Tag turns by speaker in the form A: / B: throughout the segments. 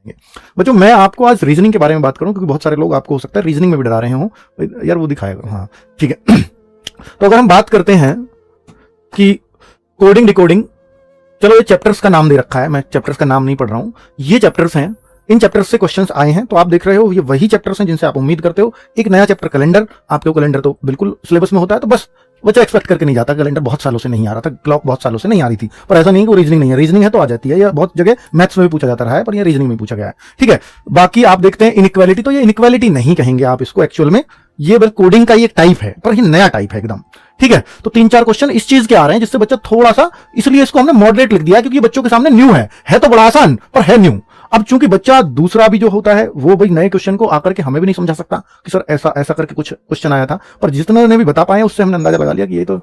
A: बच्चों मैं आपको आज रीजनिंग के बारे में बात करूं, क्योंकि बहुत सारे लोग आपको हो सकता है रीजनिंग में भी डरा रहे हो यार वो दिखाएगा। हाँ ठीक है। तो अगर हम बात करते हैं कि कोडिंग डिकोडिंग, चलो ये चैप्टर्स का नाम दे रखा है, मैं चैप्टर्स का नाम नहीं पढ़ रहा हूं, ये चैप्टर्स हैं, इन चैप्टर्स से क्वेश्चंस आए हैं। तो आप देख रहे हो ये वही चैप्टर्स हैं जिनसे आप उम्मीद करते हो। एक नया चैप्टर कैलेंडर, आपके कैलेंडर तो बिल्कुल सिलेबस में होता है, तो बस बच्चा एक्सपेक्ट करके नहीं जाता। कैलेंडर बहुत सालों से नहीं आ रहा था, क्लॉक बहुत सालों से नहीं आ रही थी, पर ऐसा नहीं कि वो रीजनिंग नहीं है, रीजनिंग है तो आ जाती है। ये बहुत जगह मैथ्स में भी पूछा जाता रहा है, पर ये रीजनिंग में पूछा गया है। ठीक है, बाकी आप देखते हैं इनइक्वालिटी, तो ये इनइक्वालिटी नहीं कहेंगे आप इसको एक्चुअल में, ये बस कोडिंग का ये टाइप है, पर ये नया टाइप है एकदम। ठीक है, तो 3-4 क्वेश्चन इस चीज के आ रहे हैं जिससे बच्चा थोड़ा सा, इसलिए इसको हमने मॉडरेट लिख दिया क्योंकि बच्चों के सामने न्यू है तो बड़ा आसान पर है न्यू। अब चूंकि बच्चा दूसरा भी जो होता है वो भाई नए क्वेश्चन को आकर के हमें भी नहीं समझा सकता कि सर ऐसा ऐसा करके कुछ क्वेश्चन आया था, पर जितने ने भी बता पाए उससे हमने अंदाजा लगा लिया कि ये तो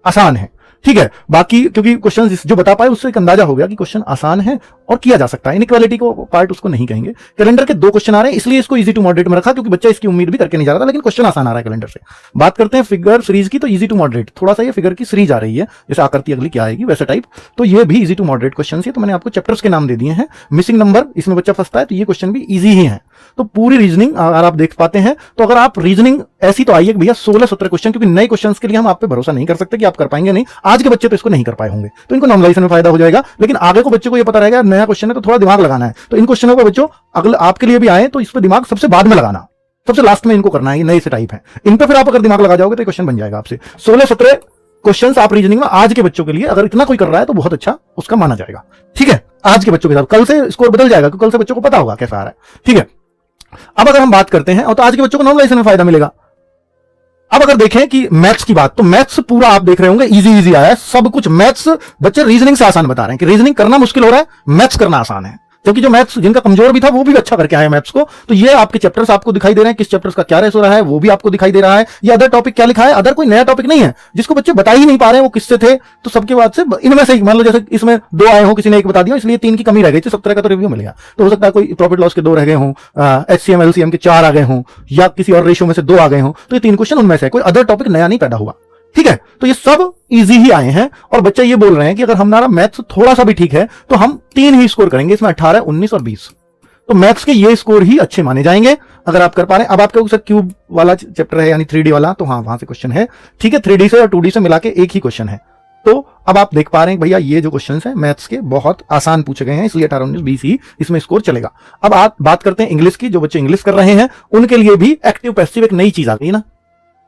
A: आसान है। ठीक है, बाकी क्योंकि क्वेश्चन जो बता पाए उससे एक अंदाजा हो गया कि क्वेश्चन आसान है और किया जा सकता है। इनइक्वालिटी को पार्ट उसको नहीं कहेंगे। कैलेंडर के 2 क्वेश्चन आ रहे हैं, इसलिए इसको इजी टू मॉडरेट में रखा, क्योंकि बच्चा इसकी उम्मीद भी करके नहीं जा रहा था, लेकिन क्वेश्चन आसान आ रहा है कैलेंडर से। बात करते हैं फिगर सीरीज की, तो इजी टू मॉडरेट, थोड़ा सा ये फिगर की सीरीज आ रही है, जैसे आकृति अगली क्या आएगी वैसा टाइप, तो ये भी इजी टू मॉडरेट क्वेश्चन है। तो मैंने आपको चैप्टर्स के नाम दे दिए हैं। मिसिंग नंबर, इसमें बच्चा फंसता है, तो ये क्वेश्चन भी ईजी ही है। तो पूरी रीजनिंग अगर आप देख पाते हैं, तो अगर आप रीजनिंग ऐसी तो आइए भैया 16-17 क्वेश्चन, क्योंकि नए क्वेश्चंस के लिए हम आप पे भरोसा नहीं कर सकते कि आप कर पाएंगे नहीं। आज के बच्चे तो इसको नहीं कर पाए होंगे, तो इनको नॉर्मलाइजेशन में फायदा हो जाएगा, लेकिन आगे को बच्चे को ये पता रहेगा नया क्वेश्चन है तो थोड़ा दिमाग लगाना है। तो इन क्वेश्चनों को बच्चों अगले आपके लिए भी आए तो इस पर दिमाग सबसे बाद में लगाना, सबसे लास्ट में इनको करना है। ये नए से टाइप है, इन पर फिर आप अगर दिमाग लगा जाओगे तो क्वेश्चन बन जाएगा आपसे। 16-17 क्वेश्चंस आप रीजनिंग में आज के बच्चों के लिए, अगर इतना कोई कर रहा है तो बहुत अच्छा उसका माना जाएगा। ठीक है, आज के बच्चों के साथ कल से स्कोर बदल जाएगा, क्योंकि कल से बच्चों को पता होगा कैसा आ रहा है। ठीक है, अब अगर हम बात करते हैं, और तो आज के बच्चों को नॉर्मलाइजेशन में फायदा मिलेगा। अब अगर देखें कि मैथ्स की बात, तो मैथ्स पूरा आप देख रहे होंगे इजी आया है सब कुछ। मैथ्स बच्चे रीजनिंग से आसान बता रहे हैं कि रीजनिंग करना मुश्किल हो रहा है, मैथ्स करना आसान है, क्योंकि जो मैथ्स जिनका कमजोर भी था वो भी अच्छा करके आए मैथ्स को। तो ये आपके चैप्टर्स आपको दिखाई दे रहे हैं, किस चैप्टर्स का क्या रेस हो रहा है वो भी आपको दिखाई दे रहा है। ये अदर टॉपिक क्या लिखा है, अदर कोई नया टॉपिक नहीं है जिसको बच्चे बता ही नहीं पा रहे हैं वो किससे थे। तो सबके बाद से इनमें से मान लो जैसे इसमें 2 आए हो, किसी ने 1 बता दिया, इसलिए 3 की कमी रह गई थी, 17 का तो रिव्यू मिल गया। तो हो सकता है कोई प्रॉफिट लॉस के 2 रह गए हों, HCM LCM के 4 आ गए हों, या किसी और रेशियो में से 2 आ गए हों, तो ये 3 क्वेश्चन उनमें से कोई अदर टॉपिक नया नहीं पैदा हुआ। ठीक है, तो ये सब इजी ही आए हैं, और बच्चा ये बोल रहे हैं कि अगर हमारा मैथ्स थोड़ा सा भी ठीक है तो हम 3 ही स्कोर करेंगे, इसमें 18, 19 और 20। तो मैथ्स के ये स्कोर ही अच्छे माने जाएंगे अगर आप कर पा रहे हैं। अब आपके ऊपर क्यूब वाला चैप्टर है, यानी 3D वाला, तो हाँ वहां से क्वेश्चन है। ठीक है, 3D से और 2D से मिला के एक ही क्वेश्चन है। तो अब आप देख पा रहे हैं भैया ये जो क्वेश्चन है मैथ्स के बहुत आसान पूछे गए हैं, इसलिए 18, 19, 20 ही इसमें स्कोर चलेगा। अब आप बात करते हैं इंग्लिश की, जो बच्चे इंग्लिश कर रहे हैं उनके लिए भी एक्टिव पैसिव एक नई चीज आ गई ना,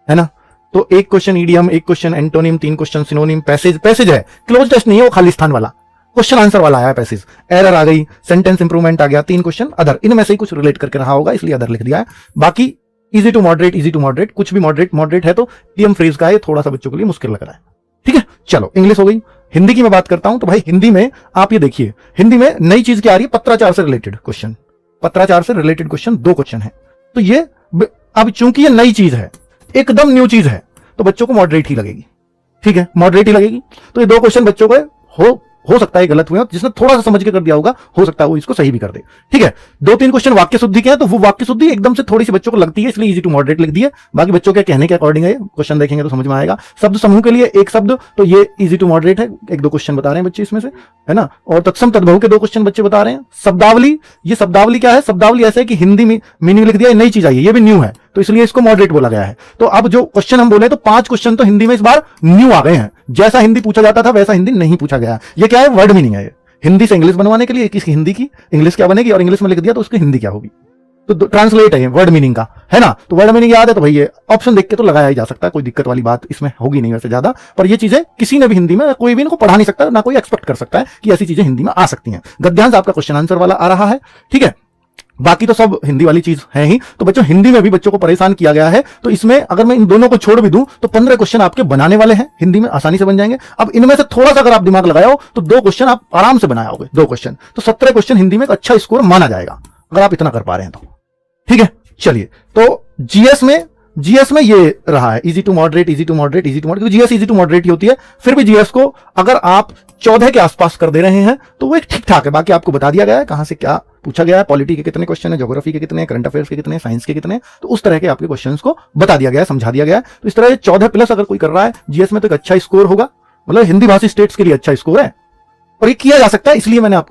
A: है ना। तो 1 question idiom, 1 question antonym, 3 question synonym, passage है, क्लोज टेस्ट नहीं है, वो खाली स्थान वाला क्वेश्चन आंसर वाला आया पैसेज, एरर आ गई, सेंटेंस इंप्रूवमेंट आ गया, 3 क्वेश्चन अदर, इनमें से ही कुछ रिलेट करके रहा होगा इसलिए अदर लिख दिया है। बाकी इजी टू मॉडरेट, कुछ भी मॉडरेट है, तो इडियम फ्रेज का है, थोड़ा सा बच्चों के लिए मुश्किल लग रहा है। ठीक है, चलो इंग्लिश हो गई। हिंदी की मैं बात करता हूं, तो भाई हिंदी में आप ये देखिए, हिंदी में नई चीज क्या आ रही है, पत्राचार से रिलेटेड क्वेश्चन, 2 क्वेश्चन है। तो ये अब चूंकि ये नई चीज है, एकदम न्यू चीज है, तो बच्चों को मॉडरेट ही लगेगी। ठीक है, मॉडरेट ही लगेगी। तो ये 2 क्वेश्चन बच्चों को हो सकता है गलत हुए हो, जिसने थोड़ा सा समझ के कर दिया होगा हो सकता है वो इसको सही भी कर दे। ठीक है, 2-3 क्वेश्चन वाक्य शुद्धि के हैं, तो वो वाक्य शुद्धि एकदम से थोड़ी सी बच्चों को लगती है, इसलिए इजी टू मॉडरेट लिख दिए। बाकी बच्चों के कहने के अकॉर्डिंग है, क्वेश्चन देखेंगे तो समझ में आएगा। शब्द समूह के लिए 1 शब्द, तो ये इजी टू मॉडरेट है, 1-2 क्वेश्चन बता रहे हैं बच्चे इसमें से, है ना। और तत्सम तद्भव के 2 क्वेश्चन बच्चे बता रहे हैं। शब्दावली, ये शब्दावली क्या है, शब्दावली ऐसे है कि हिंदी में मीनिंग लिख दिया, नई चीज आई है, ये भी न्यू है, तो इसलिए इसको मॉडरेट बोला गया है। तो अब जो क्वेश्चन हम बोले, तो 5 क्वेश्चन तो हिंदी में इस बार न्यू आ गए हैं, जैसा हिंदी पूछा जाता था वैसा हिंदी नहीं पूछा गया। ये क्या है, वर्ड मीनिंग है, हिंदी से इंग्लिश बनवाने के लिए, किसी हिंदी की इंग्लिश क्या बनेगी, और इंग्लिश में लिख दिया तो उसकी हिंदी क्या होगी, तो ट्रांसलेट है वर्ड मीनिंग का, है ना। तो वर्ड मीनिंग याद है तो भाई ये ऑप्शन देख के तो लगाया ही जा सकता है, कोई दिक्कत वाली बात इसमें होगी नहीं वैसे ज्यादा। पर ये चीजें किसी ने भी हिंदी में, कोई भी इनको पढ़ा नहीं सकता, ना कोई एक्सपेक्ट कर सकता है कि ऐसी चीजें हिंदी में आ सकती हैं। गद्यांश आपका क्वेश्चन आंसर वाला आ रहा है। ठीक है, बाकी तो सब हिंदी वाली चीज है ही। तो बच्चों हिंदी में भी बच्चों को परेशान किया गया है, तो इसमें अगर मैं इन दोनों को छोड़ भी दूं तो 15 क्वेश्चन आपके बनाने वाले हैं, हिंदी में आसानी से बन जाएंगे। अब इनमें से थोड़ा सा अगर आप दिमाग लगाओ तो 2 क्वेश्चन आप आराम से बनाओगे, 2 क्वेश्चन, तो 17 क्वेश्चन हिंदी में एक अच्छा स्कोर माना जाएगा अगर आप इतना कर पा रहे हैं तो। ठीक है, चलिए, तो जीएस में ये रहा है इजी टू मॉडरेट, क्योंकि जीएस इजी टू मॉडरेट ही होती है। फिर भी जीएस को अगर आप 14 के आसपास कर दे रहे हैं तो वो एक ठीक ठाक है। बाकी आपको बता दिया गया है कहां से क्या पूछा गया है, पॉलिटी के कितने क्वेश्चन है, ज्योग्राफी के कितने, करंट अफेयर्स के कितने, साइंस के कितने, तो उस तरह के आपके क्वेश्चंस को बता दिया गया है, समझा दिया गया है। तो इस तरह 14+ अगर कोई कर रहा है जीएस में तो एक अच्छा स्कोर होगा, मतलब हिंदी भाषी स्टेट्स के लिए अच्छा स्कोर है, और ये किया जा सकता है, इसलिए मैंने आपको